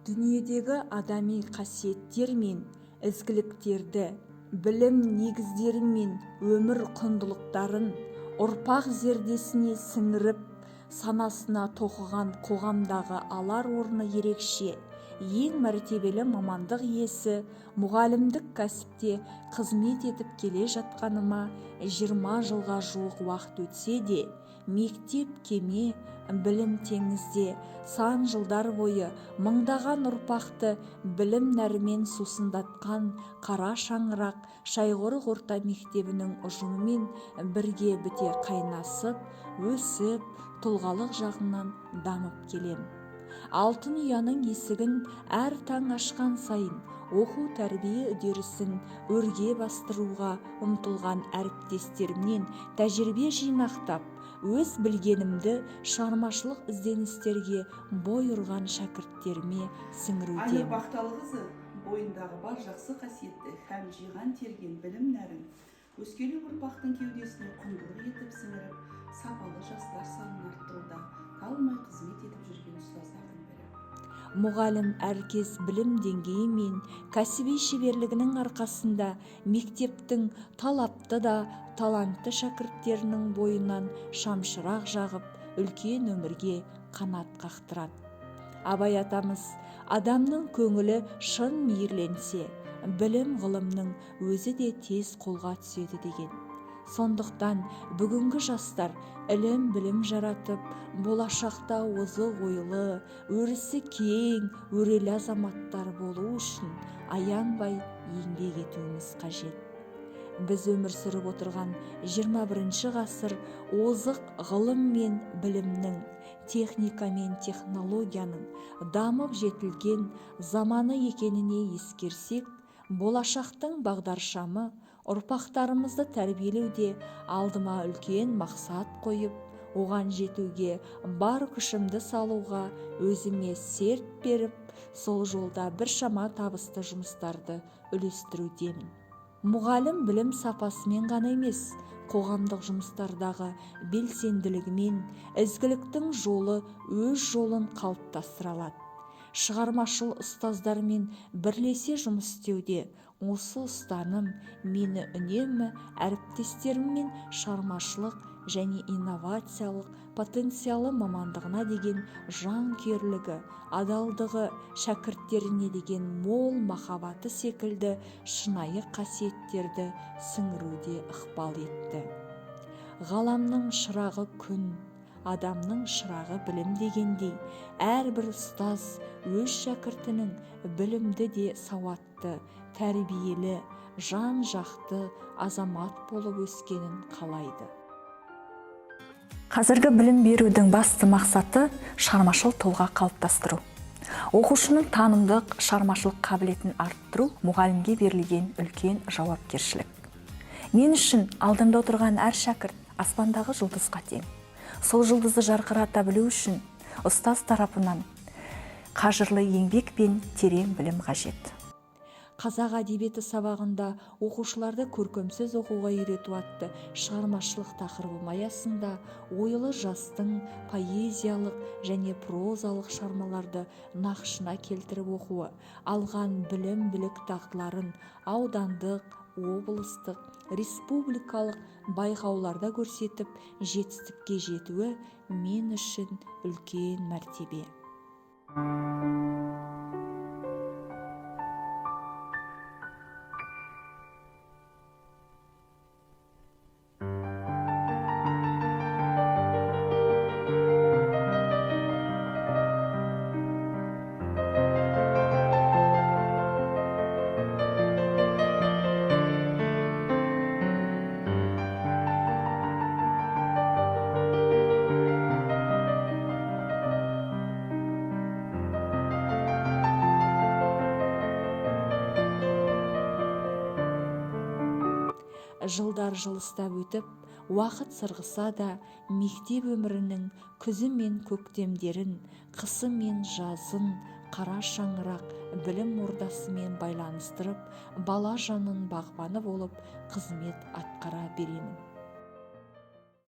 дүниедегі адами қасиеттер мен ізгіліктерді, білім негіздері мен өмір құндылықтарын ұрпақ зердесіне сіңіріп, санасына тоқыған қоғамдағы алар орны ерекше. Ең мәртебелі мамандық иесі мұғалімдік кәсіпте қызмет етіп келе жатқаныма 20 жылға жуық уақыт өтсе де, мектеп кеме, білім теңізде сан жылдар бойы мыңдаған ұрпақты білім нәрімен сусындатқан қара шаңырақ Шайғұрық орта мектебінің ұжымымен бірге біте қайнасып, өсіп, тұлғалық жағынан дамып келем. Алтын ұяның есігін әр таң ашқан сайын оқу-тәрбие үдерісін өрге бастыруға ұмтылған әріптестерімнен тәжірибе жинақтап, өз білгенімді шығармашылық ізденістерге бой ұрған шәкірттеріме сіңірудемін. Айнұр Бақталықызы бойындағы бар жақсы қасиетті һәм жиған терген білім нәрін өскелең ұрпақтың кеудесіне құндылық етіп сіңіріп, сапалы жастар санын арттыруда талмай қызмет етіп жүрген ұстаздардың бірі. Мұғалім әркез білім деңгейі мен кәсіби шеберлігінің арқасында мектептің талапты да талантты шәкірттерінің бойынан шамшырақ жағып, үлкен өмірге қанат қақтырады. Абай атамыз, адамның көңілі шын мейірленсе, білім ғылымның өзі де тез қолға түседі деген. Сондықтан бүгінгі жастар ілім-білім жаратып, болашақта озық ойлы, өрісі кең, өрелі азаматтар болу үшін аянбай еңбек етуіміз қажет. Біз өмір сүріп отырған 21 ғасыр озық ғылым мен білімнің, техника мен технологияның дамып жетілген заманы екеніне ескерсек, болашақтың бағдаршамы ұрпақтарымызды тәрбиелеуде алдыма үлкен мақсат қойып, оған жетуге бар күшімді салуға өзіме серт беріп, сол жолда біршама табысты жұмыстарды үлестірудемін. Мұғалім білім сапасымен ғана емес, қоғамдық жұмыстардағы белсенділігімен ізгіліктің жолы өз жолын қалыптастыра алады. Шығармашыл ұстаздармен бірлесе жұмыс істеуде осы ұстаным мені үнемі әріптестеріммен шығармашылық және инновациялық потенциалы мамандығына деген жанкүйерлігі, адалдығы, шәкірттеріне деген мол махаббаты секілді шынайы қасиеттерді сіңіруде ықпал етті. Ғаламның шырағы күн, адамның шырағы білім дегендей, әрбір ұстаз өз шәкіртінің білімді де сауатты, тәрбиелі, жан-жақты азамат болып өскенін қалайды. Қазіргі білім берудің басты мақсаты шығармашыл тұлға қалыптастыру. Оқушының танымдық, шығармашылық қабілетін арттыру мұғалімге берілген үлкен жауапкершілік. Мен үшін алдымда отырған әр шәкірт аспандағы жұлдызға тең. Сол жұлдызды жарқырата білу үшін ұстаз тарапынан қажырлы еңбек пен терең білім қажет. Қазақ әдебиеті сабағында оқушыларды көркемсөз оқуға үйрету атты шығармашылық тақырыбы аясында ойлы жастың поэзиялық және прозалық шығармаларды нақышына келтіріп оқуы, алған білім-білік дағдыларын аудандық, облыстық, республикалық байқауларда көрсетіп, жетістікке жетуі мен үшін үлкен мәртебе. Жылдар жылыстап өтіп, уақыт сырғыса да, мектеп өмірінің күзі мен көктемдерін, қысы мен жазын қара шаңырақ білім ордасымен байланыстырып, бала жанын бағбаны болып қызмет атқара беремін.